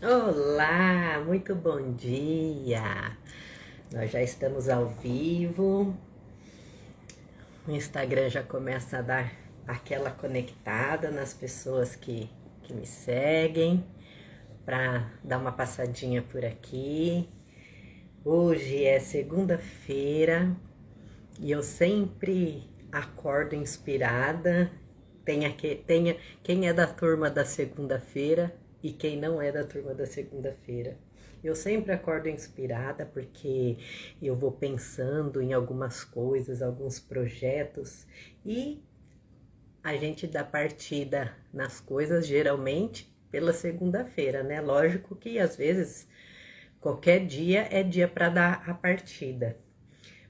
Olá, muito bom dia! Nós já estamos ao vivo, o Instagram já começa a dar aquela conectada nas pessoas que me seguem, para dar uma passadinha por aqui. Hoje é segunda-feira e eu sempre acordo inspirada. Quem é da turma da segunda-feira e quem não é da turma da segunda-feira. Eu sempre acordo inspirada porque eu vou pensando em algumas coisas, alguns projetos e a gente dá partida nas coisas geralmente pela segunda-feira, né? Lógico que às vezes qualquer dia é dia para dar a partida,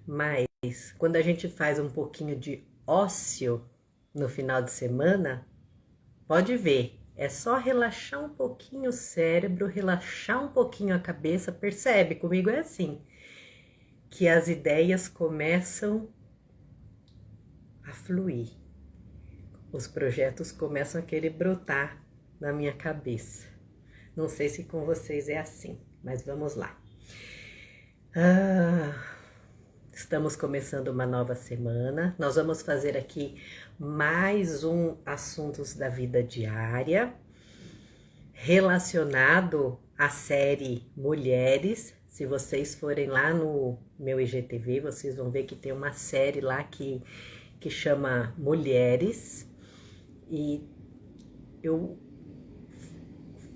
mas quando a gente faz um pouquinho de ócio no final de semana, pode ver, é só relaxar um pouquinho o cérebro, relaxar um pouquinho a cabeça, percebe? Comigo é assim, que as ideias começam a fluir, os projetos começam a querer brotar na minha cabeça. Não sei se com vocês é assim, mas vamos lá. Ah, estamos começando uma nova semana. Nós vamos fazer aqui mais um Assuntos da Vida Diária, relacionado à série Mulheres. Se vocês forem lá no meu IGTV, vocês vão ver que tem uma série lá que chama Mulheres. E eu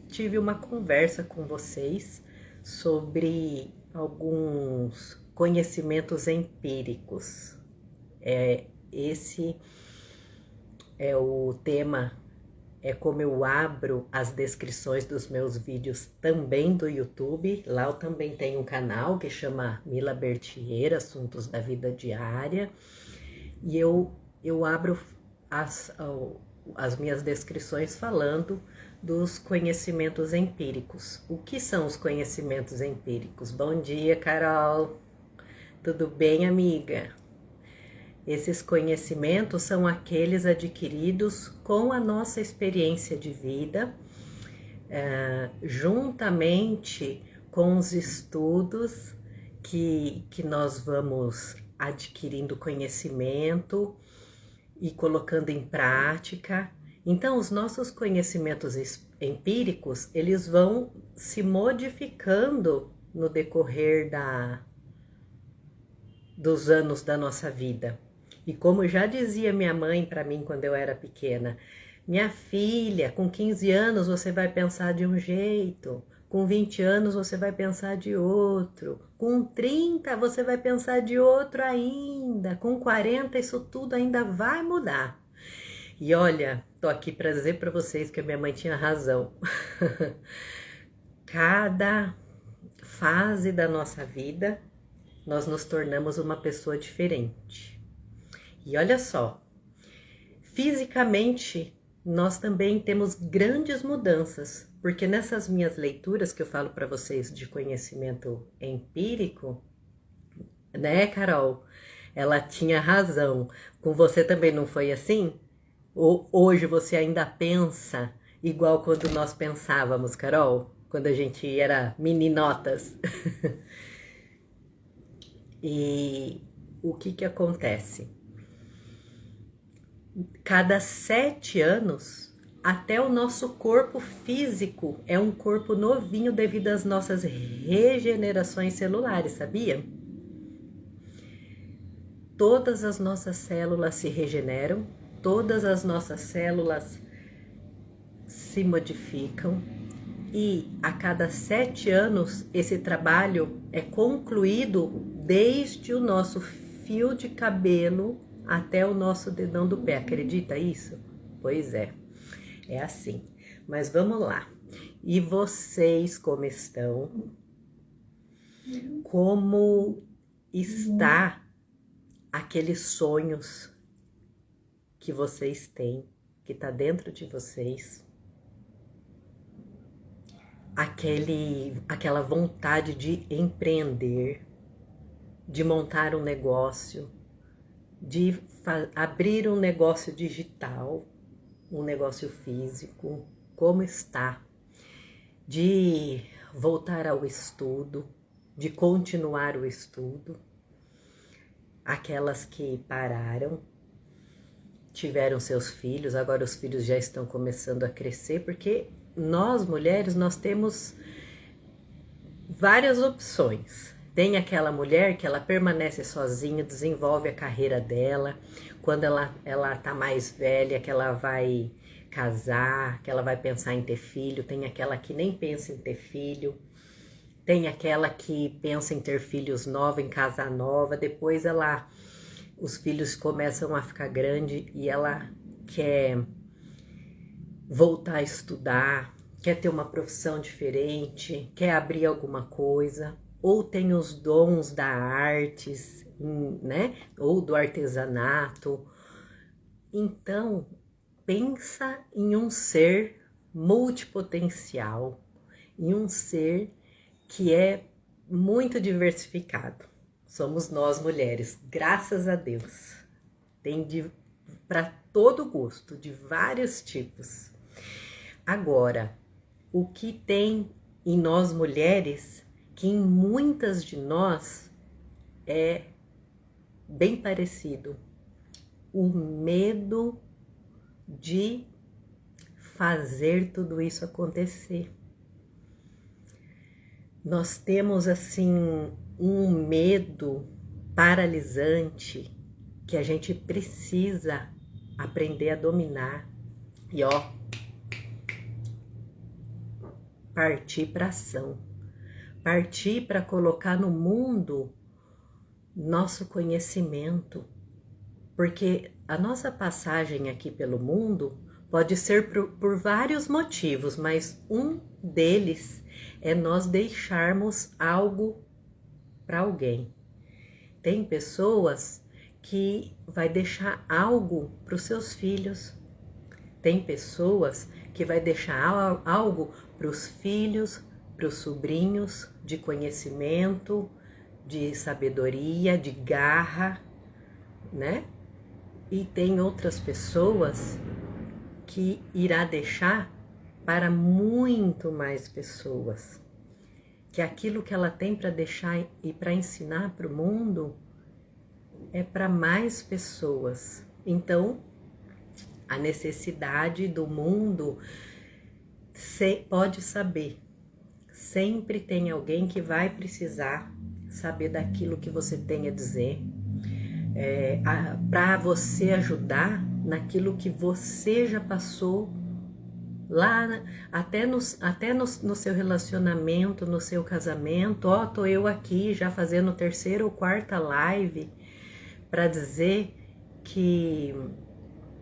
tive uma conversa com vocês sobre alguns conhecimentos empíricos. Esse é o tema, é como eu abro as descrições dos meus vídeos também do YouTube. Lá eu também tenho um canal que chama Mila Bertieira, Assuntos da Vida Diária. E eu abro as, as minhas descrições falando dos conhecimentos empíricos. O que são os conhecimentos empíricos? Bom dia, Carol. Tudo bem, amiga? Esses conhecimentos são aqueles adquiridos com a nossa experiência de vida, juntamente com os estudos que nós vamos adquirindo conhecimento e colocando em prática. Então, os nossos conhecimentos empíricos, eles vão se modificando no decorrer dos anos da nossa vida. E como já dizia minha mãe para mim quando eu era pequena, minha filha, com 15 anos você vai pensar de um jeito, com 20 anos você vai pensar de outro, com 30 você vai pensar de outro ainda, com 40 isso tudo ainda vai mudar. E olha, tô aqui para dizer para vocês que a minha mãe tinha razão. Cada fase da nossa vida, nós nos tornamos uma pessoa diferente. E olha só, fisicamente, nós também temos grandes mudanças, porque nessas minhas leituras que eu falo para vocês de conhecimento empírico, né, Carol? Ela tinha razão. Com você também não foi assim? Ou hoje você ainda pensa igual quando nós pensávamos, Carol? Quando a gente era meninotas. E o que acontece? Cada 7 anos, até o nosso corpo físico é um corpo novinho devido às nossas regenerações celulares, sabia? Todas as nossas células se regeneram, todas as nossas células se modificam e a cada 7 anos esse trabalho é concluído desde o nosso fio de cabelo até o nosso dedão do pé. Acredita isso? Pois é assim. Mas vamos lá. E vocês como estão? Como está aqueles sonhos que vocês têm, que está dentro de vocês? Aquela vontade de empreender, de montar um negócio, de abrir um negócio digital, um negócio físico, como está? de voltar ao estudo, de continuar o estudo. Aquelas que pararam, tiveram seus filhos, agora os filhos já estão começando a crescer, porque nós mulheres, nós temos várias opções. Tem aquela mulher que ela permanece sozinha, desenvolve a carreira dela, quando ela tá mais velha, que ela vai casar, que ela vai pensar em ter filho. Tem aquela que nem pensa em ter filho, tem aquela que pensa em ter filhos nova, em casar nova, depois os filhos começam a ficar grandes e ela quer voltar a estudar, quer ter uma profissão diferente, quer abrir alguma coisa, ou tem os dons da artes, né? Ou do artesanato. Então, pensa em um ser multipotencial, em um ser que é muito diversificado. Somos nós mulheres, graças a Deus. Tem para todo gosto, de vários tipos. Agora, o que tem em nós mulheres, que em muitas de nós é bem parecido, o medo de fazer tudo isso acontecer. Nós temos assim um medo paralisante que a gente precisa aprender a dominar e partir para ação, partir para colocar no mundo nosso conhecimento, porque a nossa passagem aqui pelo mundo pode ser por vários motivos, mas um deles é nós deixarmos algo para alguém. Tem pessoas que vai deixar algo para os seus filhos, tem pessoas que vai deixar algo para os filhos, para os sobrinhos, de conhecimento, de sabedoria, de garra, né? E tem outras pessoas que irá deixar para muito mais pessoas, que aquilo que ela tem para deixar e para ensinar para o mundo é para mais pessoas. Então, a necessidade do mundo pode saber. Sempre tem alguém que vai precisar saber daquilo que você tem a dizer, para você ajudar naquilo que você já passou lá, até no seu relacionamento, no seu casamento. Tô eu aqui já fazendo 3ª ou 4ª live para dizer que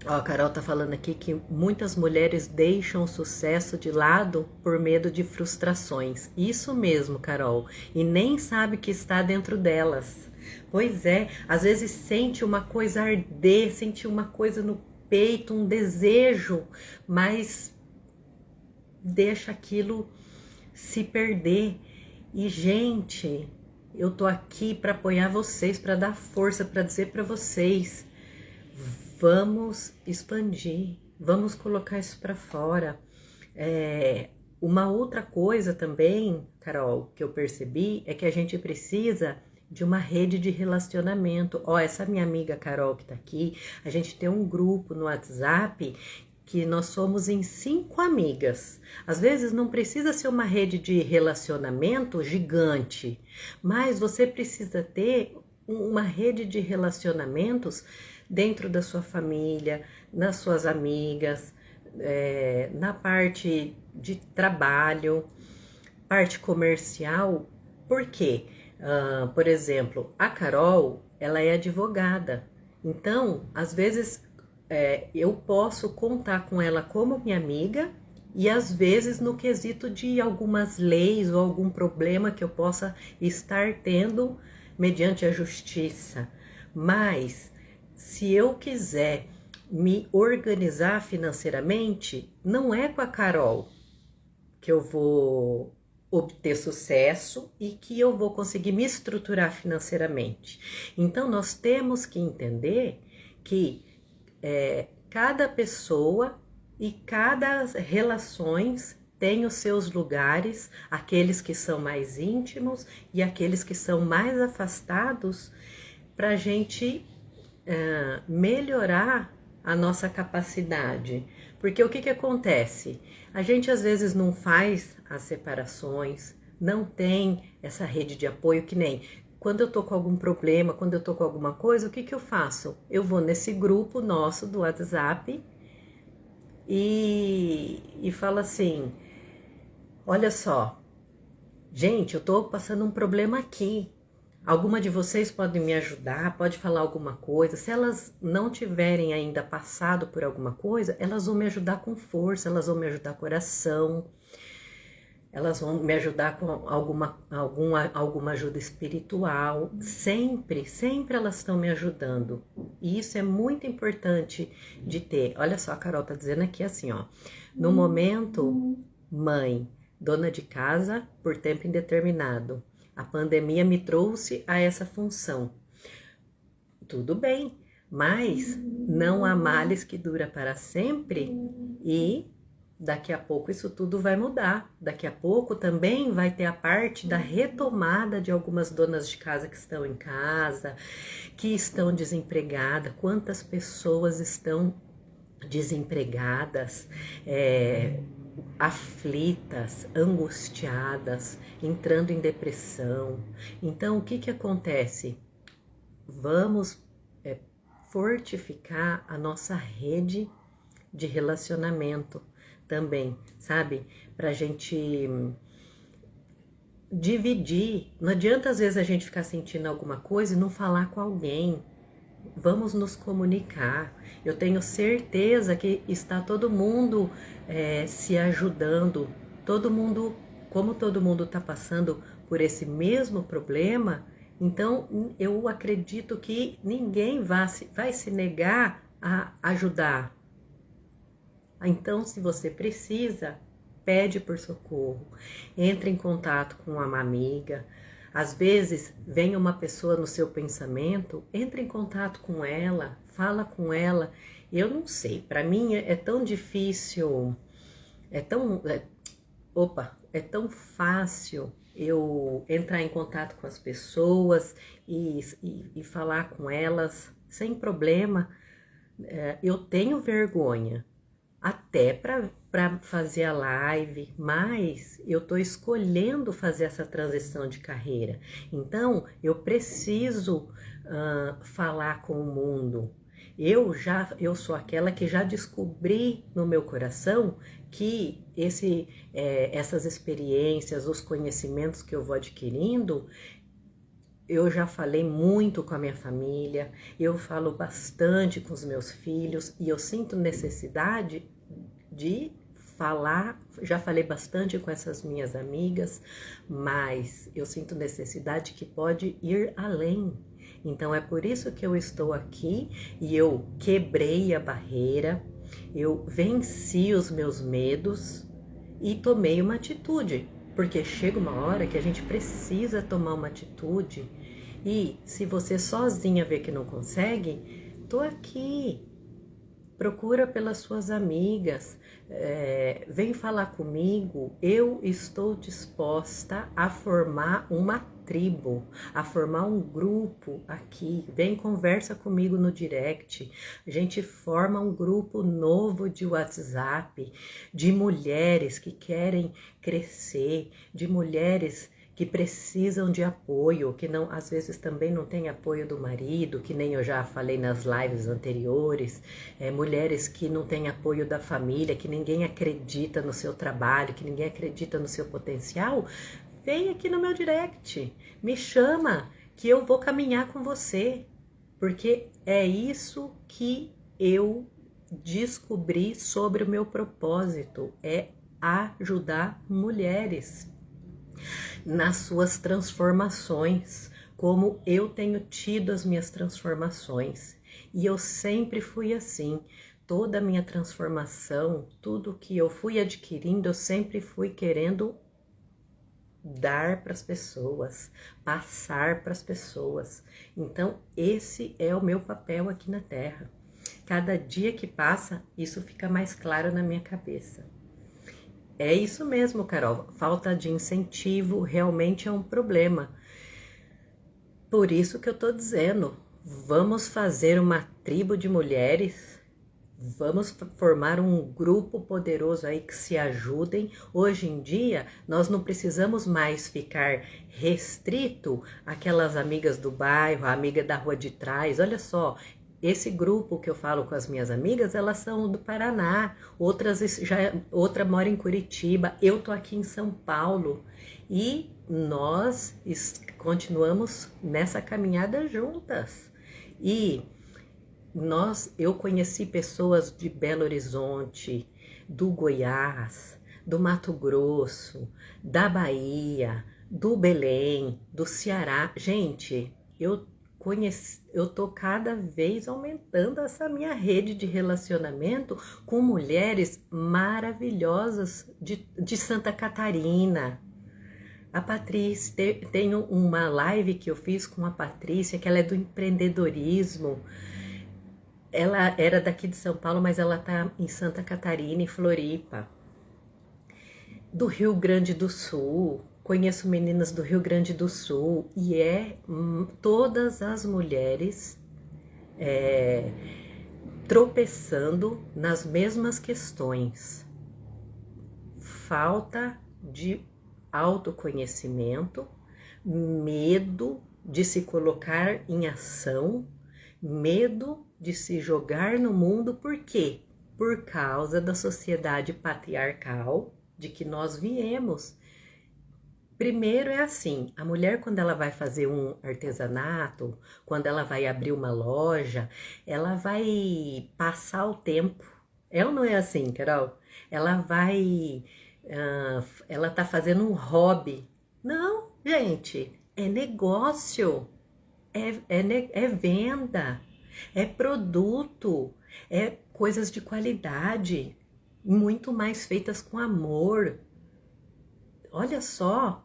a Carol tá falando aqui que muitas mulheres deixam o sucesso de lado por medo de frustrações. Isso mesmo, Carol, e nem sabe que está dentro delas. Pois é, às vezes sente uma coisa arder, sente uma coisa no peito, um desejo, mas deixa aquilo se perder. E, gente, eu tô aqui para apoiar vocês, para dar força, para dizer para vocês: vamos expandir, vamos colocar isso para fora. Uma outra coisa também, Carol, que eu percebi é que a gente precisa de uma rede de relacionamento. Essa minha amiga Carol que tá aqui, a gente tem um grupo no WhatsApp que nós somos em 5 amigas. Às vezes não precisa ser uma rede de relacionamento gigante, mas você precisa ter uma rede de relacionamentos dentro da sua família, nas suas amigas, na parte de trabalho, parte comercial. Por quê? Por exemplo, a Carol, ela é advogada. Então, às vezes, eu posso contar com ela como minha amiga e às vezes no quesito de algumas leis ou algum problema que eu possa estar tendo mediante a justiça. Mas se eu quiser me organizar financeiramente, não é com a Carol que eu vou obter sucesso e que eu vou conseguir me estruturar financeiramente. Então, nós temos que entender que cada pessoa e cada relações tem os seus lugares, aqueles que são mais íntimos e aqueles que são mais afastados, para a gente melhorar a nossa capacidade. Porque o que, que acontece? A gente às vezes não faz as separações, não tem essa rede de apoio, que nem quando eu tô com algum problema, quando eu tô com alguma coisa, o que, que eu faço? Eu vou nesse grupo nosso do WhatsApp e falo assim: olha só, gente, eu tô passando um problema aqui. Alguma de vocês pode me ajudar, pode falar alguma coisa. Se elas não tiverem ainda passado por alguma coisa, elas vão me ajudar com força, elas vão me ajudar com oração, elas vão me ajudar com alguma ajuda espiritual. Sempre, sempre elas estão me ajudando. E isso é muito importante de ter. Olha só, a Carol tá dizendo aqui assim, ó. No momento, mãe, dona de casa por tempo indeterminado. A pandemia me trouxe a essa função. Tudo bem, mas não há males que dura para sempre e daqui a pouco isso tudo vai mudar. Daqui a pouco também vai ter a parte da retomada de algumas donas de casa que estão em casa, que estão desempregadas. Quantas pessoas estão desempregadas, aflitas, angustiadas, entrando em depressão. Então, o que que acontece? Vamos fortificar a nossa rede de relacionamento também, sabe? Pra gente dividir. Não adianta às vezes a gente ficar sentindo alguma coisa e não falar com alguém. Vamos nos comunicar. Eu tenho certeza que está todo mundo se ajudando. Todo mundo, como todo mundo está passando por esse mesmo problema, então eu acredito que ninguém vai se negar a ajudar. Então, se você precisa, pede por socorro, entre em contato com uma amiga. Às vezes, vem uma pessoa no seu pensamento, entre em contato com ela, fala com ela. Eu não sei, para mim é tão difícil, é tão fácil eu entrar em contato com as pessoas e falar com elas sem problema. Eu tenho vergonha até para fazer a live, mas eu tô escolhendo fazer essa transição de carreira. Então, eu preciso falar com o mundo. Eu sou aquela que já descobri no meu coração que essas experiências, os conhecimentos que eu vou adquirindo, eu já falei muito com a minha família, eu falo bastante com os meus filhos e eu sinto necessidade de falar. Já falei bastante com essas minhas amigas, mas eu sinto necessidade que pode ir além. Então é por isso que eu estou aqui e eu quebrei a barreira, eu venci os meus medos e tomei uma atitude. Porque chega uma hora que a gente precisa tomar uma atitude. E se você sozinha vê que não consegue, tô aqui. Procura pelas suas amigas, vem falar comigo. Eu estou disposta a formar uma tribo, a formar um grupo aqui. Vem, conversa comigo no direct. A gente forma um grupo novo de WhatsApp, de mulheres que querem crescer, de mulheres que precisam de apoio, que não, às vezes também não tem apoio do marido, que nem eu já falei nas lives anteriores, mulheres que não têm apoio da família, que ninguém acredita no seu trabalho, que ninguém acredita no seu potencial. Vem aqui no meu direct, me chama, que eu vou caminhar com você, porque é isso que eu descobri sobre o meu propósito, é ajudar mulheres nas suas transformações, como eu tenho tido as minhas transformações. E eu sempre fui assim. Toda a minha transformação, tudo que eu fui adquirindo, eu sempre fui querendo dar para as pessoas, passar para as pessoas. Então, esse é o meu papel aqui na Terra. Cada dia que passa, isso fica mais claro na minha cabeça. É isso mesmo, Carol. Falta de incentivo realmente é um problema. Por isso que eu tô dizendo, vamos fazer uma tribo de mulheres, vamos formar um grupo poderoso aí que se ajudem. Hoje em dia, nós não precisamos mais ficar restrito àquelas amigas do bairro, a amiga da rua de trás. Olha só, esse grupo que eu falo com as minhas amigas, elas são do Paraná, outra mora em Curitiba, eu tô aqui em São Paulo e nós continuamos nessa caminhada juntas. E eu conheci pessoas de Belo Horizonte, do Goiás, do Mato Grosso, da Bahia, do Belém, do Ceará. Gente, eu tô cada vez aumentando essa minha rede de relacionamento com mulheres maravilhosas de Santa Catarina. A Patrícia, tenho uma live que eu fiz com a Patrícia, que ela é do empreendedorismo. Ela era daqui de São Paulo, mas ela tá em Santa Catarina, em Floripa. Do Rio Grande do Sul, conheço meninas do Rio Grande do Sul, e todas as mulheres tropeçando nas mesmas questões. Falta de autoconhecimento, medo de se colocar em ação, medo de se jogar no mundo. Por quê? Por causa da sociedade patriarcal de que nós viemos. Primeiro é assim, a mulher quando ela vai fazer um artesanato, quando ela vai abrir uma loja, ela vai passar o tempo. É ou não é assim, Carol? Ela tá fazendo um hobby. Não, gente, é negócio, é venda, é produto, é coisas de qualidade, muito mais feitas com amor. Olha só.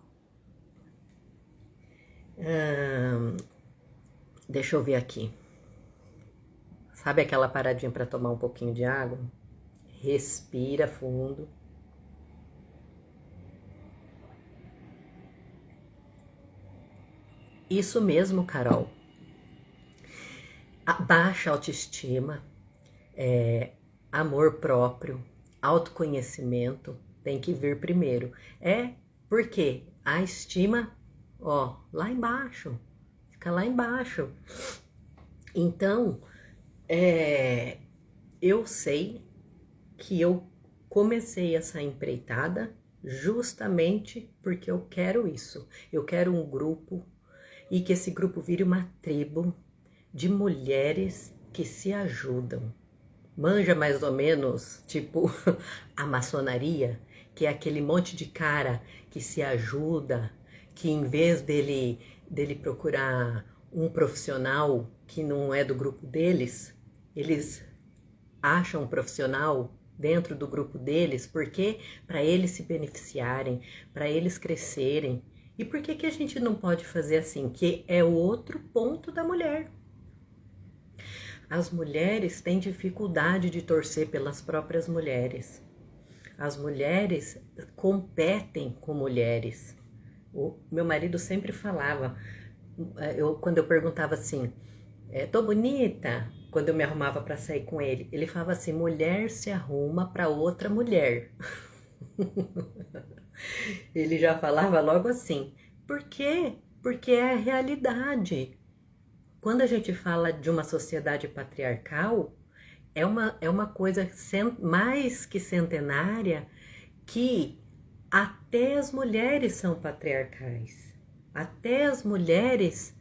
Deixa eu ver aqui. Sabe aquela paradinha para tomar um pouquinho de água? Respira fundo. Isso mesmo, Carol. Baixa autoestima, amor próprio, autoconhecimento tem que vir primeiro. Porque a estima, lá embaixo, fica lá embaixo. Então, eu sei que eu comecei essa empreitada justamente porque eu quero isso. Eu quero um grupo e que esse grupo vire uma tribo de mulheres que se ajudam. Manja mais ou menos, tipo a maçonaria, que é aquele monte de cara que se ajuda, que em vez dele procurar um profissional que não é do grupo deles, eles acham um profissional dentro do grupo deles, porque para eles se beneficiarem, para eles crescerem. E por que a gente não pode fazer assim? Que é o outro ponto da mulher. As mulheres têm dificuldade de torcer pelas próprias mulheres. As mulheres competem com mulheres. O meu marido sempre falava, quando eu perguntava assim, tô bonita? Quando eu me arrumava para sair com ele, ele falava assim, mulher se arruma para outra mulher. Ele já falava logo assim. Por quê? Porque é a realidade. Quando a gente fala de uma sociedade patriarcal, é uma coisa mais que centenária, que até as mulheres são patriarcais. Até as mulheres,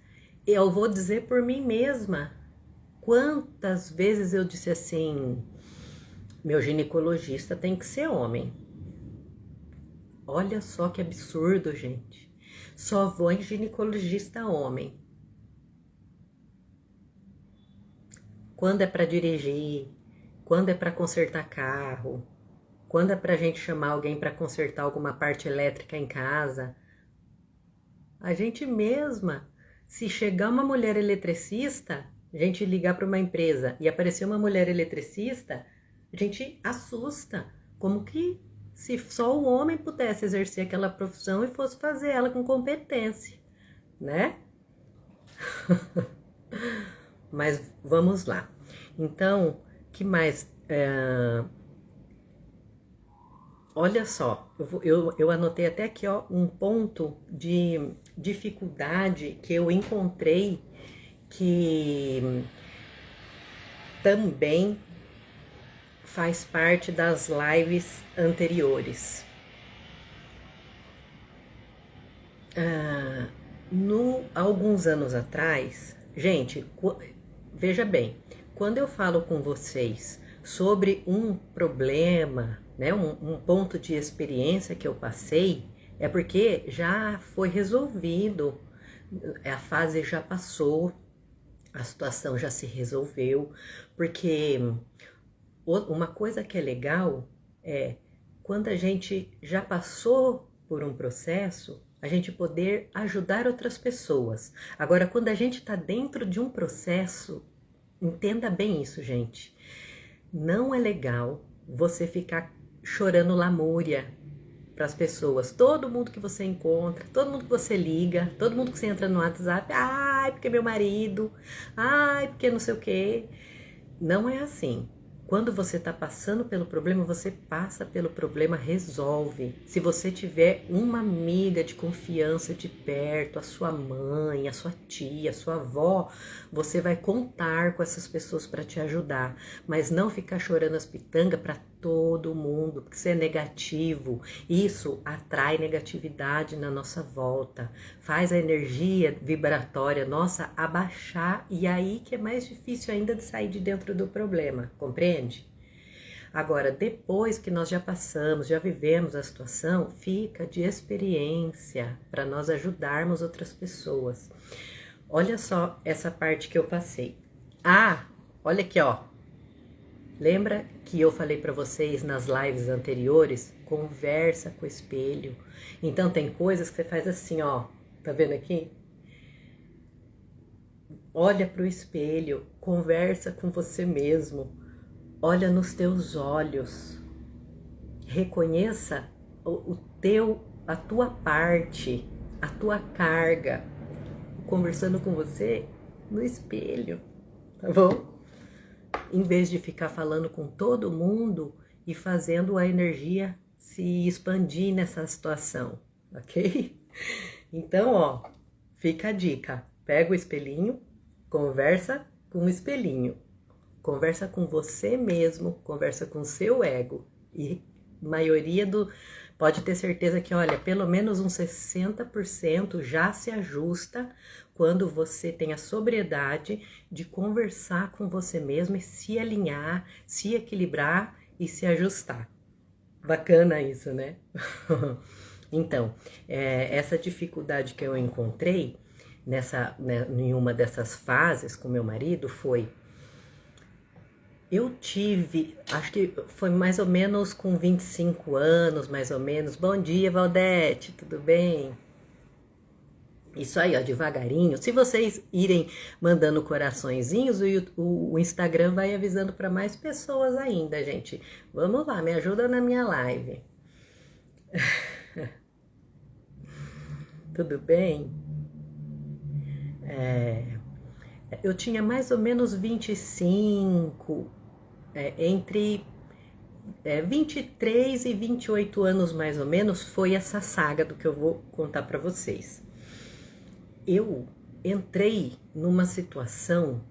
eu vou dizer por mim mesma, quantas vezes eu disse assim, meu ginecologista tem que ser homem. Olha só que absurdo, gente. Só vou em ginecologista homem. Quando é para dirigir, quando é para consertar carro, quando é pra gente chamar alguém para consertar alguma parte elétrica em casa, a gente mesma, se chegar uma mulher eletricista, a gente ligar para uma empresa e aparecer uma mulher eletricista, a gente assusta. Como que se só o homem pudesse exercer aquela profissão e fosse fazer ela com competência, né? Mas vamos lá. Então, que mais? Olha só, eu anotei até aqui, ó, um ponto de dificuldade que eu encontrei que também faz parte das lives anteriores. Alguns anos atrás, gente, veja bem, quando eu falo com vocês sobre um problema, né, um ponto de experiência que eu passei, é porque já foi resolvido, a fase já passou, a situação já se resolveu, porque uma coisa que é legal é quando a gente já passou por um processo, a gente poder ajudar outras pessoas. Agora, quando a gente está dentro de um processo, entenda bem isso, gente. Não é legal você ficar chorando lamúria para as pessoas. Todo mundo que você encontra, todo mundo que você liga, todo mundo que você entra no WhatsApp, ai, porque meu marido, ai, porque não sei o quê. Não é assim. Quando você está passando pelo problema, você passa pelo problema, resolve. Se você tiver uma amiga de confiança de perto, a sua mãe, a sua tia, a sua avó, você vai contar com essas pessoas para te ajudar. Mas não ficar chorando as pitangas para todo mundo, porque isso é negativo. Isso atrai negatividade na nossa volta. Faz a energia vibratória nossa abaixar e aí que é mais difícil ainda de sair de dentro do problema, compreende? Agora, depois que nós já passamos, já vivemos a situação, fica de experiência para nós ajudarmos outras pessoas. Olha só essa parte que eu passei. Olha aqui, ó. Lembra que eu falei para vocês nas lives anteriores? Conversa com o espelho. Então tem coisas que você faz assim, ó. Tá vendo aqui? Olha para o espelho, conversa com você mesmo. Olha nos teus olhos. Reconheça a tua parte, a tua carga. Conversando com você no espelho, tá bom? Em vez de ficar falando com todo mundo e fazendo a energia se expandir nessa situação, ok? Então, ó, fica a dica. Pega o espelhinho, conversa com o espelhinho. Conversa com você mesmo, conversa com o seu ego. E maioria pode ter certeza que, olha, pelo menos uns 60% já se ajusta quando você tem a sobriedade de conversar com você mesmo e se alinhar, se equilibrar e se ajustar. Bacana isso, né? Então, essa dificuldade que eu encontrei em uma dessas fases com meu marido foi... Eu tive, acho que foi mais ou menos com 25 anos, mais ou menos. Bom dia, Valdete, tudo bem? Isso aí, ó, devagarinho. Se vocês irem mandando coraçõezinhos, o Instagram vai avisando para mais pessoas ainda, gente. Vamos lá, me ajuda na minha live. Tudo bem? Eu tinha mais ou menos 25, entre 23 e 28 anos mais ou menos, foi essa saga do que eu vou contar para vocês. Eu entrei numa situação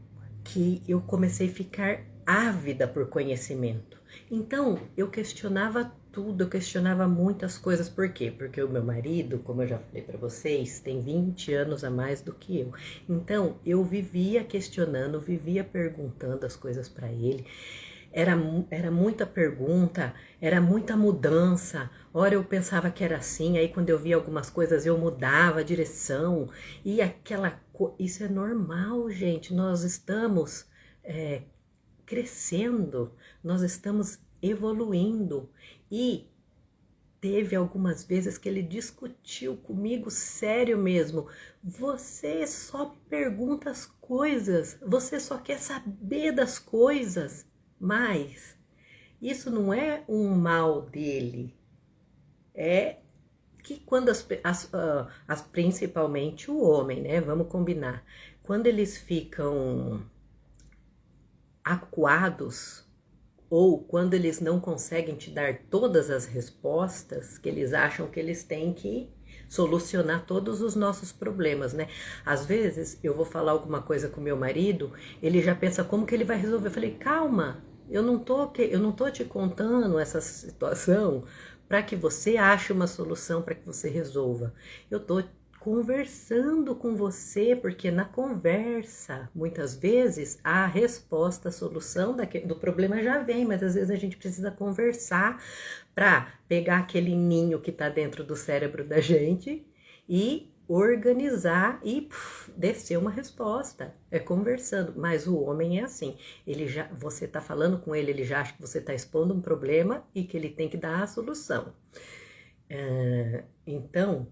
que eu comecei a ficar ávida por conhecimento. Então, eu questionava tudo, eu questionava muitas coisas. Por quê? Porque o meu marido, como eu já falei para vocês, tem 20 anos a mais do que eu. Então, eu vivia questionando, vivia perguntando as coisas para ele. Era muita pergunta, era muita mudança. Ora eu pensava que era assim, aí quando eu via algumas coisas eu mudava a direção. E isso é normal, gente. Nós estamos crescendo, nós estamos evoluindo. E teve algumas vezes que ele discutiu comigo, sério mesmo. Você só me pergunta as coisas, você só quer saber das coisas. Mas isso não é um mal dele, é que quando principalmente o homem, né? Vamos combinar. Quando eles ficam acuados ou quando eles não conseguem te dar todas as respostas, que eles acham que eles têm que solucionar todos os nossos problemas, né? Às vezes eu vou falar alguma coisa com meu marido, ele já pensa como que ele vai resolver. Eu falei, calma, eu não tô te contando essa situação para que você ache uma solução, para que você resolva. Eu tô conversando com você, porque na conversa, muitas vezes, a resposta, a solução do problema já vem, mas às vezes a gente precisa conversar para pegar aquele ninho que está dentro do cérebro da gente e organizar e descer uma resposta. É conversando, mas o homem é assim, você está falando com ele, ele já acha que você está expondo um problema e que ele tem que dar a solução. Então,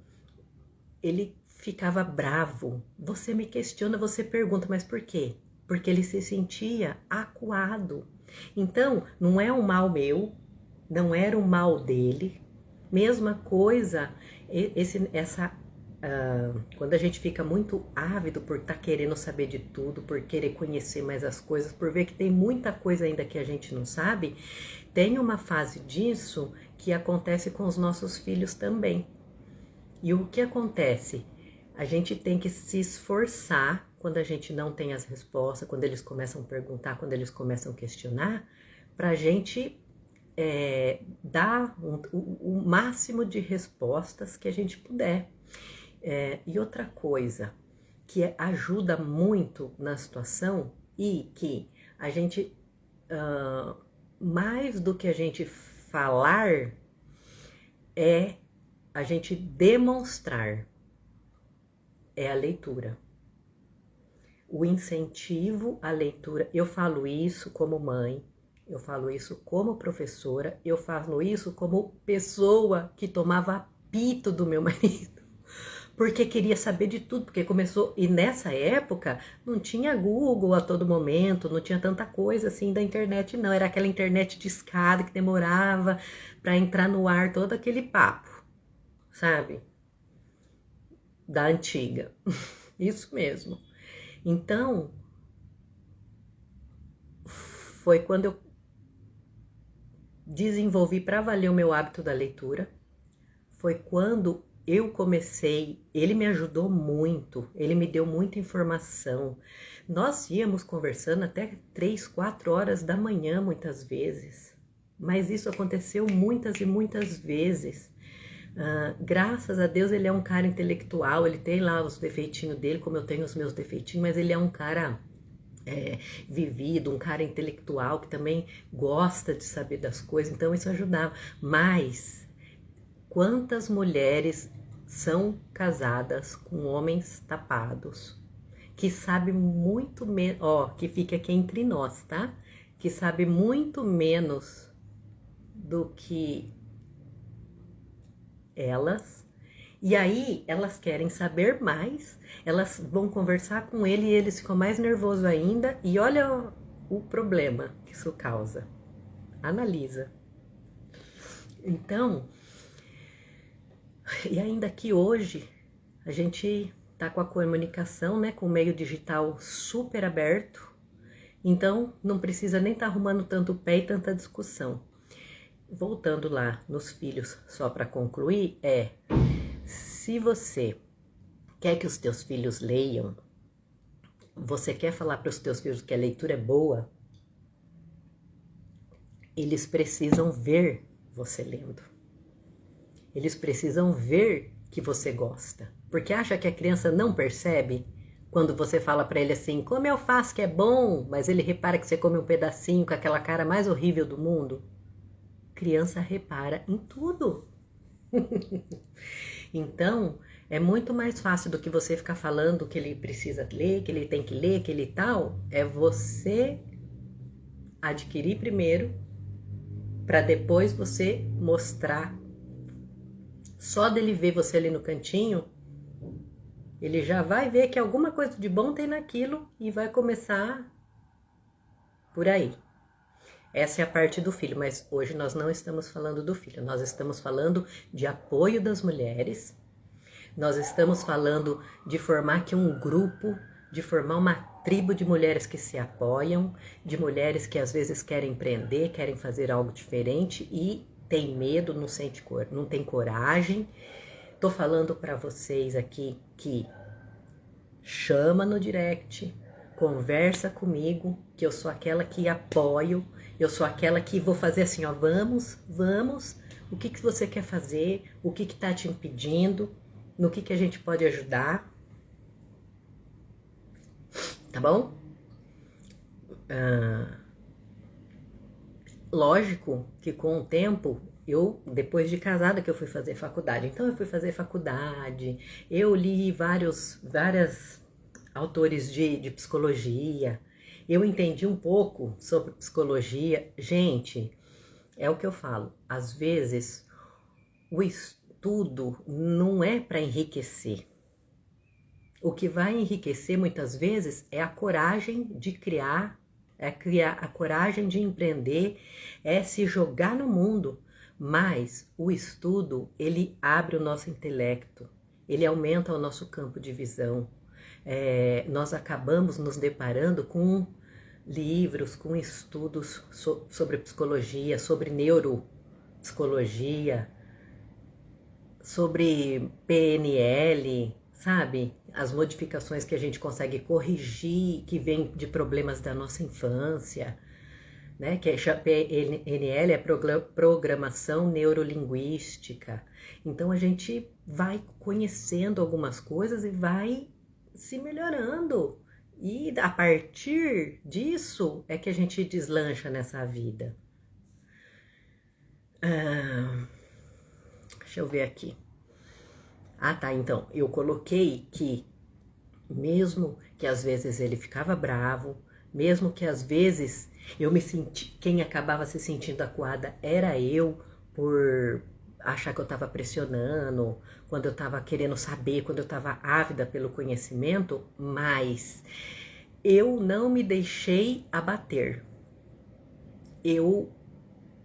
ele ficava bravo. Você me questiona, você pergunta, mas por quê? Porque ele se sentia acuado. Então, não é um mal meu, não era um mal dele. Mesma coisa, quando a gente fica muito ávido por estar querendo saber de tudo, por querer conhecer mais as coisas, por ver que tem muita coisa ainda que a gente não sabe, tem uma fase disso que acontece com os nossos filhos também. E o que acontece? A gente tem que se esforçar quando a gente não tem as respostas, quando eles começam a perguntar, quando eles começam a questionar, para a gente dar o máximo de respostas que a gente puder. E outra coisa que ajuda muito na situação e que a gente, mais do que a gente falar, é a gente demonstrar, é a leitura. O incentivo à leitura. Eu falo isso como mãe, eu falo isso como professora, eu falo isso como pessoa que tomava pito do meu marido, porque queria saber de tudo, porque começou, e nessa época não tinha Google a todo momento, não tinha tanta coisa assim da internet não, era aquela internet de escada que demorava para entrar no ar, todo aquele papo, sabe? Da antiga, isso mesmo. Então, foi quando eu desenvolvi para valer o meu hábito da leitura, foi quando eu comecei, ele me ajudou muito, ele me deu muita informação. Nós íamos conversando até 3, 4 horas da manhã muitas vezes, mas isso aconteceu muitas e muitas vezes. Graças a Deus ele é um cara intelectual, ele tem lá os defeitinhos dele, como eu tenho os meus defeitinhos, mas ele é um cara vivido, um cara intelectual que também gosta de saber das coisas, então isso ajudava. Mas quantas mulheres são casadas com homens tapados, que sabe muito menos, que fica aqui entre nós, tá? Que sabe muito menos do que elas, e aí elas querem saber mais, elas vão conversar com ele e eles ficam mais nervosos ainda, e olha o problema que isso causa. Analisa. Então, e ainda que hoje a gente tá com a comunicação, né, com o meio digital super aberto, então não precisa nem estar arrumando tanto pé e tanta discussão. Voltando lá nos filhos, só para concluir, se você quer que os teus filhos leiam, você quer falar para os teus filhos que a leitura é boa, eles precisam ver você lendo. Eles precisam ver que você gosta. Porque acha que a criança não percebe quando você fala para ele assim, como eu faço que é bom, mas ele repara que você come um pedacinho com aquela cara mais horrível do mundo? Criança repara em tudo. Então, é muito mais fácil do que você ficar falando que ele precisa ler, que ele tem que ler, que ele tal, é você adquirir primeiro, para depois você mostrar. Só dele ver você ali no cantinho, ele já vai ver que alguma coisa de bom tem naquilo e vai começar por aí. Essa é a parte do filho, mas hoje nós não estamos falando do filho, nós estamos falando de apoio das mulheres, nós estamos falando de formar aqui um grupo, de formar uma tribo de mulheres que se apoiam, de mulheres que às vezes querem empreender, querem fazer algo diferente e tem medo, não tem coragem. Tô falando para vocês aqui que chama no direct, conversa comigo, que eu sou aquela que apoio, eu sou aquela que vou fazer assim, ó, vamos, o que você quer fazer, o que tá te impedindo, no que a gente pode ajudar, tá bom? Lógico que com o tempo, depois de casada que eu fui fazer faculdade, então eu fui fazer faculdade, eu li vários autores de psicologia, eu entendi um pouco sobre psicologia. Gente, é o que eu falo, às vezes o estudo não é para enriquecer. O que vai enriquecer muitas vezes é a coragem de criar, a coragem de empreender, é se jogar no mundo. Mas o estudo, ele abre o nosso intelecto, ele aumenta o nosso campo de visão. Nós acabamos nos deparando com livros, com estudos sobre psicologia, sobre neuropsicologia, sobre PNL, sabe? As modificações que a gente consegue corrigir, que vem de problemas da nossa infância, né? Que PNL é programação neurolinguística. Então a gente vai conhecendo algumas coisas e vai se melhorando. E a partir disso é que a gente deslancha nessa vida. Deixa eu ver aqui. Tá, então, eu coloquei que mesmo que às vezes ele ficava bravo, mesmo que às vezes eu me senti, quem acabava se sentindo acuada era eu, por achar que eu estava pressionando, quando eu estava querendo saber, quando eu estava ávida pelo conhecimento, mas eu não me deixei abater.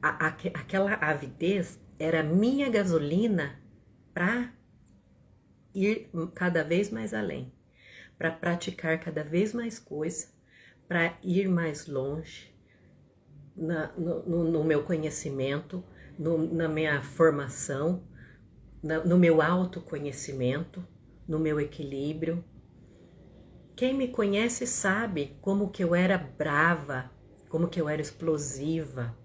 Aquela avidez era minha gasolina para ir cada vez mais além, para praticar cada vez mais coisa, para ir mais longe no meu conhecimento, na minha formação, no meu autoconhecimento, no meu equilíbrio. Quem me conhece sabe como que eu era brava, como que eu era explosiva.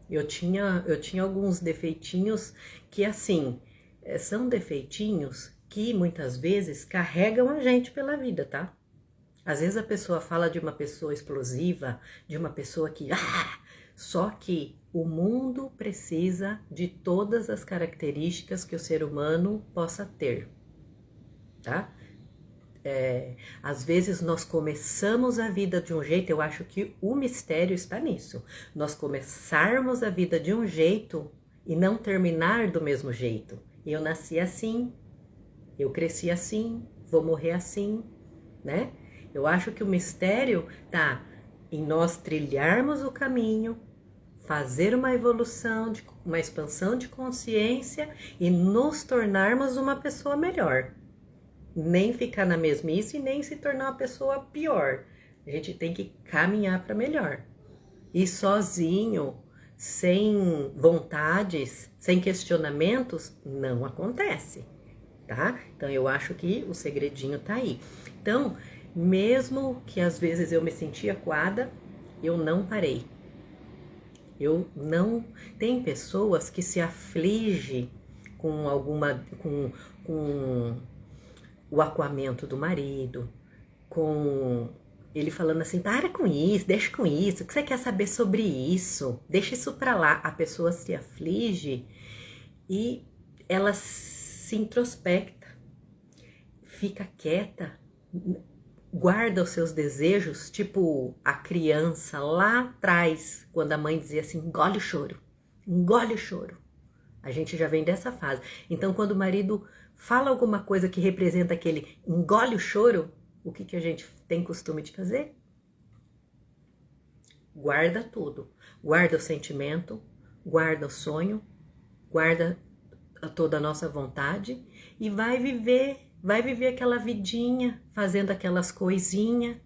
Eu tinha alguns defeitinhos que, assim, são defeitinhos que muitas vezes carregam a gente pela vida, tá? Às vezes a pessoa fala de uma pessoa explosiva, de uma pessoa que... Só que o mundo precisa de todas as características que o ser humano possa ter, tá? Às vezes nós começamos a vida de um jeito, eu acho que o mistério está nisso. Nós começarmos a vida de um jeito e não terminar do mesmo jeito. Eu nasci assim, eu cresci assim, vou morrer assim, né? Eu acho que o mistério tá em nós trilharmos o caminho, fazer uma evolução, uma expansão de consciência e nos tornarmos uma pessoa melhor. Nem ficar na mesmice e nem se tornar uma pessoa pior. A gente tem que caminhar para melhor. E sozinho, sem vontades, sem questionamentos, não acontece, tá? Então eu acho que o segredinho tá aí. Então, mesmo que às vezes eu me sentia acuada, eu não parei. Tem pessoas que se afligem com o acuamento do marido, com ele falando assim, para com isso, deixa com isso, o que você quer saber sobre isso? Deixa isso pra lá. A pessoa se aflige e ela se introspecta, fica quieta, guarda os seus desejos, tipo a criança lá atrás, quando a mãe dizia assim, engole o choro, engole o choro. A gente já vem dessa fase. Então, quando o marido fala alguma coisa que representa aquele engole o choro, o que a gente tem costume de fazer? guarda tudo. Guarda o sentimento, guarda o sonho, guarda toda a nossa vontade e vai viver aquela vidinha, fazendo aquelas coisinhas,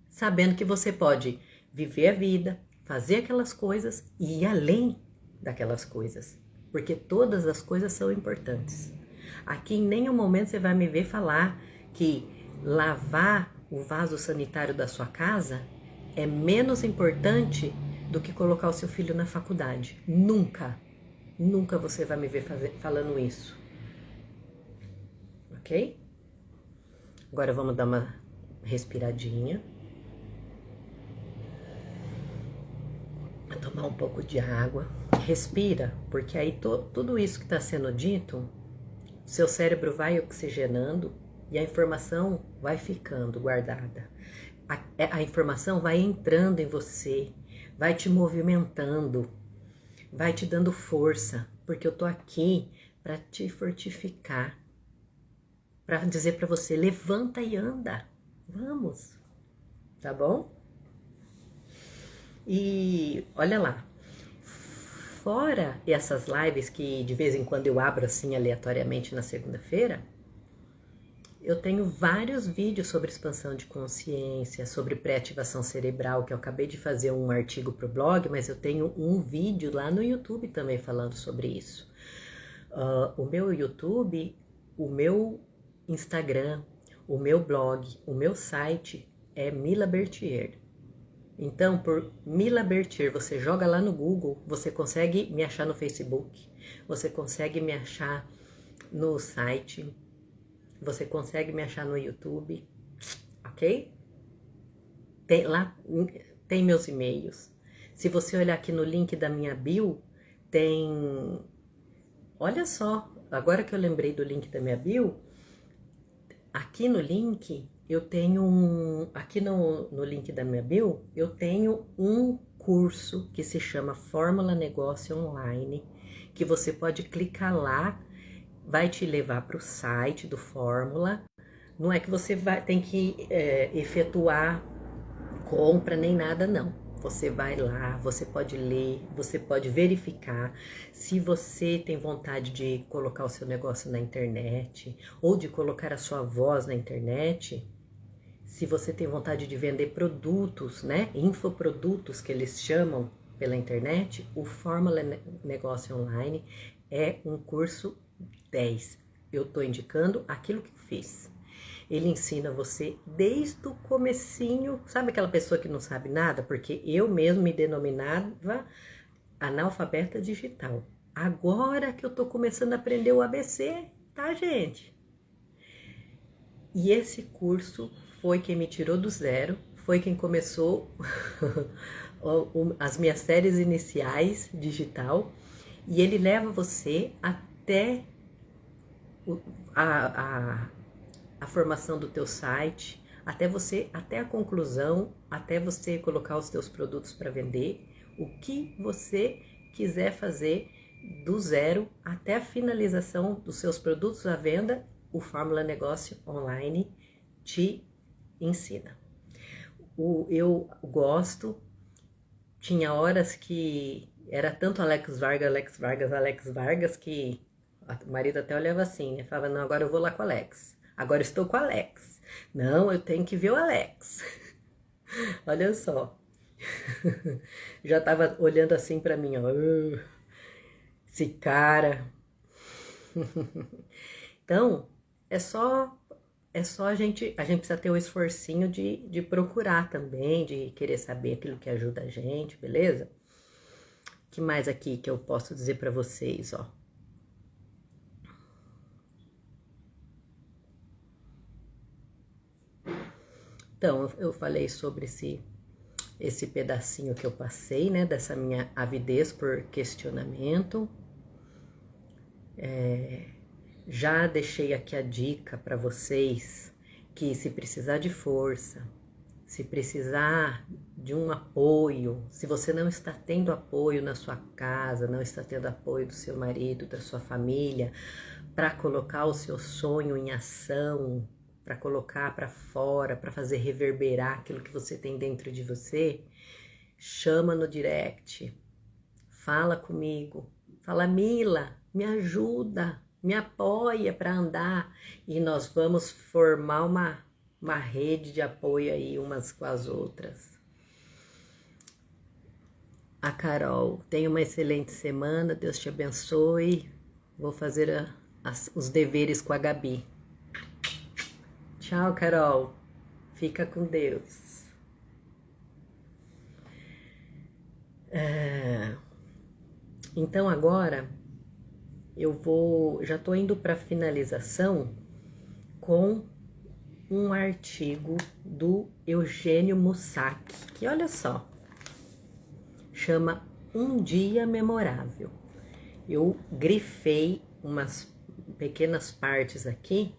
sabendo que você pode viver a vida, fazer aquelas coisas e ir além daquelas coisas, porque todas as coisas são importantes. Aqui em nenhum momento você vai me ver falar que lavar o vaso sanitário da sua casa é menos importante do que colocar o seu filho na faculdade. Nunca, nunca você vai me ver falando isso. Ok? Agora vamos dar uma respiradinha. Tomar um pouco de água. Respira, porque aí tudo isso que está sendo dito, seu cérebro vai oxigenando e a informação vai ficando guardada. A informação vai entrando em você, vai te movimentando, vai te dando força, porque eu tô aqui para te fortificar, para dizer para você, levanta e anda, vamos, tá bom? E olha lá, fora essas lives que de vez em quando eu abro assim aleatoriamente na segunda-feira, eu tenho vários vídeos sobre expansão de consciência, sobre pré-ativação cerebral, que eu acabei de fazer um artigo para o blog, mas eu tenho um vídeo lá no YouTube também falando sobre isso. O meu YouTube, o meu Instagram, o meu blog, o meu site é Mila Bertier. Então, por Mila Bertier, você joga lá no Google, você consegue me achar no Facebook, você consegue me achar no site, você consegue me achar no YouTube, ok? Lá tem meus e-mails. Se você olhar aqui no link da minha bio, tem... Olha só, agora que eu lembrei do link da minha bio, aqui no link eu tenho aqui no link da minha bio, eu tenho um curso que se chama Fórmula Negócio Online, que você pode clicar lá, vai te levar para o site do Fórmula. Não é que você tem que efetuar compra nem nada, não. Você vai lá, você pode ler, você pode verificar se você tem vontade de colocar o seu negócio na internet ou de colocar a sua voz na internet. Se você tem vontade de vender produtos, né, infoprodutos que eles chamam pela internet, o Fórmula Negócio Online é um curso 10. Eu estou indicando aquilo que eu fiz. Ele ensina você desde o comecinho, sabe aquela pessoa que não sabe nada? Porque eu mesmo me denominava analfabeta digital. Agora que eu tô começando a aprender o ABC, tá, gente? E esse curso foi quem me tirou do zero, foi quem começou as minhas séries iniciais digital, e ele leva você até a formação do teu site, até a conclusão, até você colocar os teus produtos para vender, o que você quiser fazer do zero até a finalização dos seus produtos à venda, o Fórmula Negócio Online te ensina. Eu gosto, tinha horas que era tanto Alex Vargas, que o marido até olhava assim, né? Falava, não, agora eu vou lá com o Alex. Agora eu estou com o Alex. Não, eu tenho que ver o Alex. Olha só. Já tava olhando assim pra mim, ó. Esse cara. Então, é só a gente precisa ter o esforcinho de procurar também, de querer saber aquilo que ajuda a gente, beleza? Que mais aqui que eu posso dizer pra vocês, ó? Então, eu falei sobre esse pedacinho que eu passei, né, dessa minha avidez por questionamento. Já deixei aqui a dica para vocês que se precisar de força, se precisar de um apoio, se você não está tendo apoio na sua casa, não está tendo apoio do seu marido, da sua família, para colocar o seu sonho em ação, para colocar para fora, para fazer reverberar aquilo que você tem dentro de você, chama no direct, fala comigo, fala Mila, me ajuda, me apoia para andar e nós vamos formar uma rede de apoio aí umas com as outras. A Carol, tenha uma excelente semana, Deus te abençoe. Vou fazer os deveres com a Gabi. Tchau, Carol. Fica com Deus. Então agora já estou indo para finalização com um artigo do Eugênio Mussac, que olha só, chama Um Dia Memorável. Eu grifei umas pequenas partes aqui.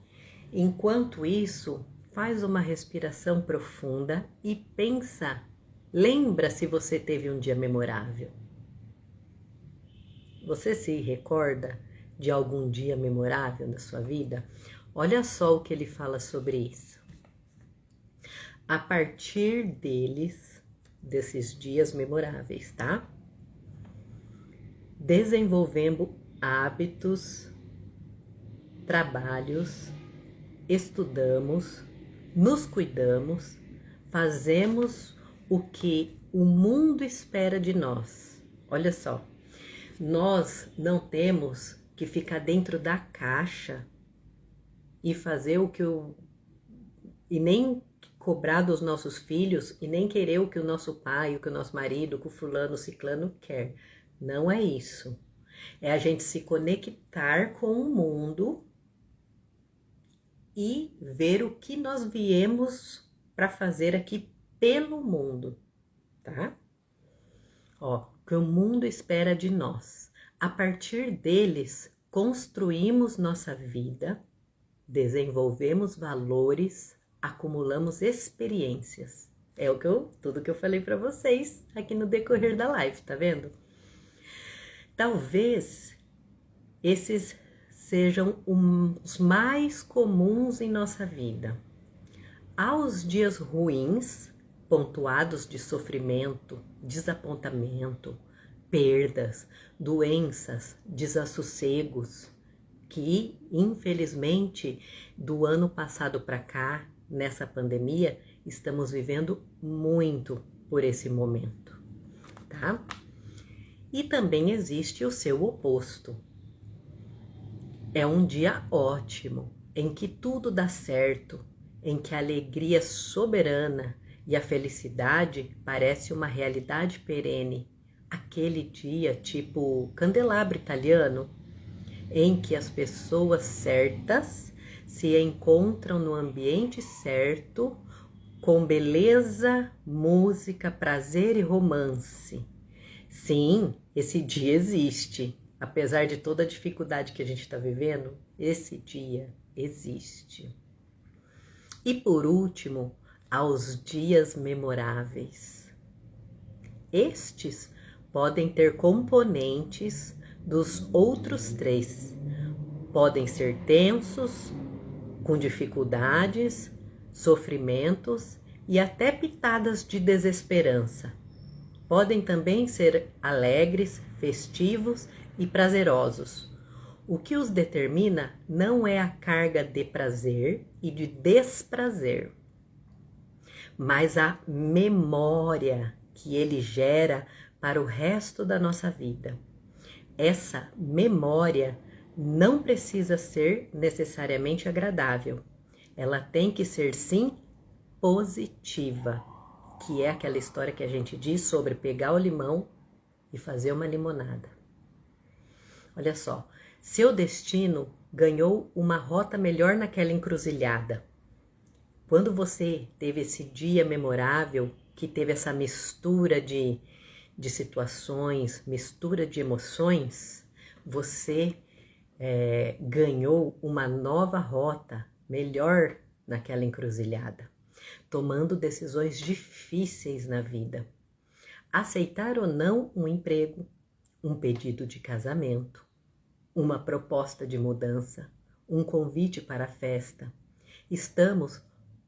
Enquanto isso, faz uma respiração profunda e pensa, lembra se você teve um dia memorável. Você se recorda de algum dia memorável na sua vida? Olha só o que ele fala sobre isso. A partir desses dias memoráveis, tá? Desenvolvemos hábitos, trabalhos, estudamos, nos cuidamos, fazemos o que o mundo espera de nós. Olha só, nós não temos que ficar dentro da caixa e fazer e nem cobrar dos nossos filhos e nem querer o que o nosso pai, o que o nosso marido, o que o fulano, o ciclano quer. Não é isso. É a gente se conectar com o mundo e ver o que nós viemos para fazer aqui pelo mundo, tá? Ó, o que o mundo espera de nós. A partir deles, construímos nossa vida, desenvolvemos valores, acumulamos experiências. É tudo que eu falei para vocês aqui no decorrer da live, tá vendo? Talvez esses sejam os mais comuns em nossa vida. Há os dias ruins, pontuados de sofrimento, desapontamento, perdas, doenças, desassossegos, que infelizmente do ano passado para cá, nessa pandemia, estamos vivendo muito por esse momento, tá? E também existe o seu oposto. É um dia ótimo, em que tudo dá certo, em que a alegria soberana e a felicidade parece uma realidade perene. Aquele dia tipo candelabro italiano, em que as pessoas certas se encontram no ambiente certo, com beleza, música, prazer e romance. Sim, esse dia existe. Apesar de toda a dificuldade que a gente está vivendo, esse dia existe. E por último, aos dias memoráveis. Estes podem ter componentes dos outros três. Podem ser tensos, com dificuldades, sofrimentos e até pitadas de desesperança. Podem também ser alegres, festivos e prazerosos. O que os determina não é a carga de prazer e de desprazer, mas a memória que ele gera para o resto da nossa vida. Essa memória não precisa ser necessariamente agradável. Ela tem que ser, sim, positiva, que é aquela história que a gente diz sobre pegar o limão e fazer uma limonada. Olha só, seu destino ganhou uma rota melhor naquela encruzilhada. Quando você teve esse dia memorável, que teve essa mistura de situações, mistura de emoções, você ganhou uma nova rota melhor naquela encruzilhada, tomando decisões difíceis na vida. Aceitar ou não um emprego, um pedido de casamento, uma proposta de mudança, um convite para a festa. Estamos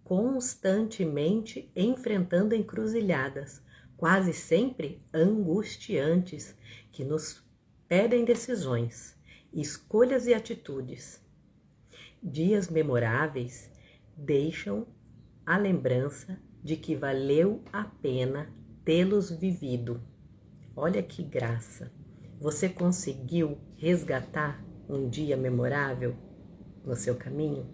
constantemente enfrentando encruzilhadas, quase sempre angustiantes, que nos pedem decisões, escolhas e atitudes. Dias memoráveis deixam a lembrança de que valeu a pena tê-los vivido. Olha que graça! Você conseguiu resgatar um dia memorável no seu caminho?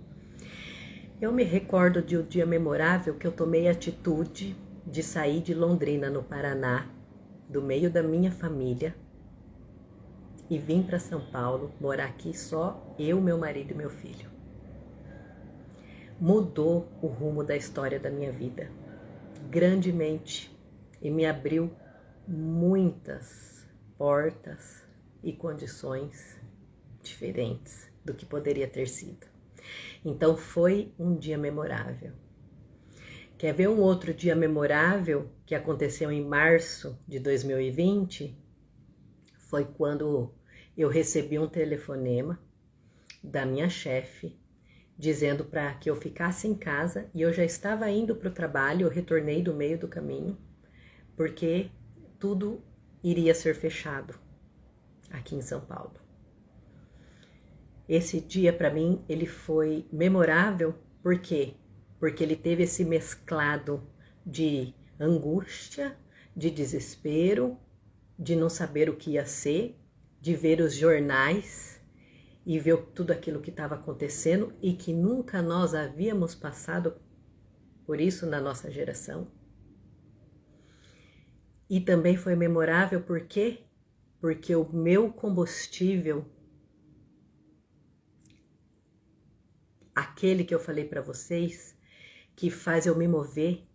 Eu me recordo de um dia memorável que eu tomei a atitude de sair de Londrina, no Paraná, do meio da minha família, e vim para São Paulo, morar aqui só eu, meu marido e meu filho. Mudou o rumo da história da minha vida, grandemente, e me abriu muitas portas e condições diferentes do que poderia ter sido. Então foi um dia memorável. Quer ver um outro dia memorável que aconteceu em março de 2020? Foi quando eu recebi um telefonema da minha chefe dizendo para que eu ficasse em casa, e eu já estava indo para o trabalho. Eu retornei do meio do caminho porque tudo iria ser fechado aqui em São Paulo. Esse dia para mim ele foi memorável. Por quê? Porque ele teve esse mesclado de angústia, de desespero, de não saber o que ia ser, de ver os jornais e ver tudo aquilo que estava acontecendo e que nunca nós havíamos passado por isso na nossa geração. E também foi memorável por quê? Porque o meu combustível, aquele que eu falei para vocês, que faz eu me mover,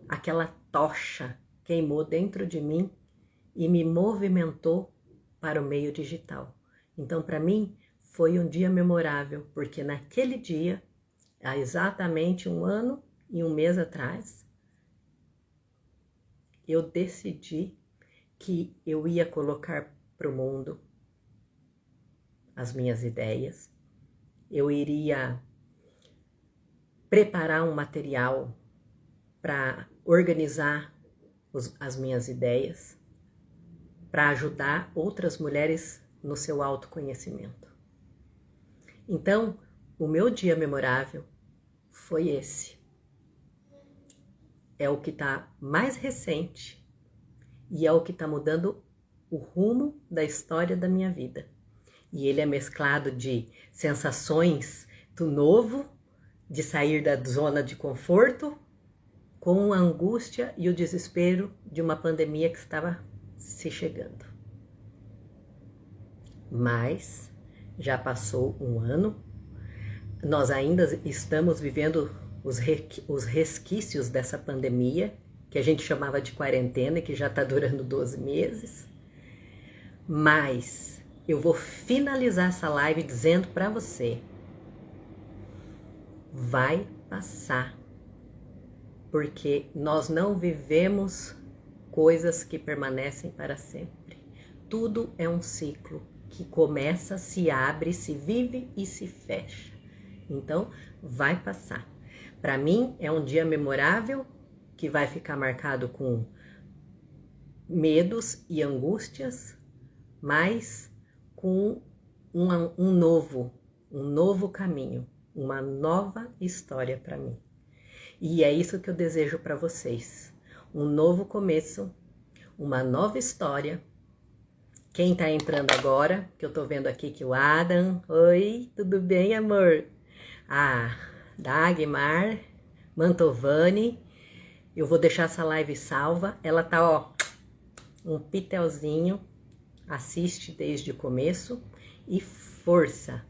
aquela tocha queimou dentro de mim e me movimentou para o meio digital. Então, para mim, foi um dia memorável, porque naquele dia, há exatamente 1 ano e 1 mês atrás, eu decidi que eu ia colocar para o mundo as minhas ideias. Eu iria preparar um material para organizar as minhas ideias, para ajudar outras mulheres no seu autoconhecimento. Então, o meu dia memorável foi esse. É o que está mais recente e é o que está mudando o rumo da história da minha vida. E ele é mesclado de sensações do novo, de sair da zona de conforto, com a angústia e o desespero de uma pandemia que estava se chegando. Mas já passou 1 ano, nós ainda estamos vivendo os resquícios dessa pandemia, que a gente chamava de quarentena e que já está durando 12 meses. Mas eu vou finalizar essa live dizendo para você: vai passar, porque nós não vivemos coisas que permanecem para sempre. Tudo é um ciclo que começa, se abre, se vive e se fecha. Então, vai passar. Para mim, é um dia memorável que vai ficar marcado com medos e angústias, mas com um novo caminho, uma nova história para mim. E é isso que eu desejo para vocês. Um novo começo, uma nova história. Quem tá entrando agora, que eu tô vendo aqui que o Adam... Oi, tudo bem, amor? A Dagmar Mantovani. Eu vou deixar essa live salva. Ela tá, ó, um pitelzinho. Assiste desde o começo. E força!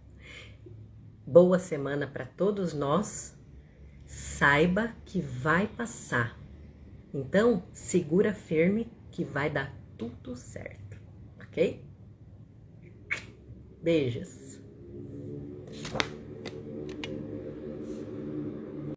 Boa semana para todos nós. Saiba que vai passar. Então, segura firme que vai dar tudo certo, ok? Beijos.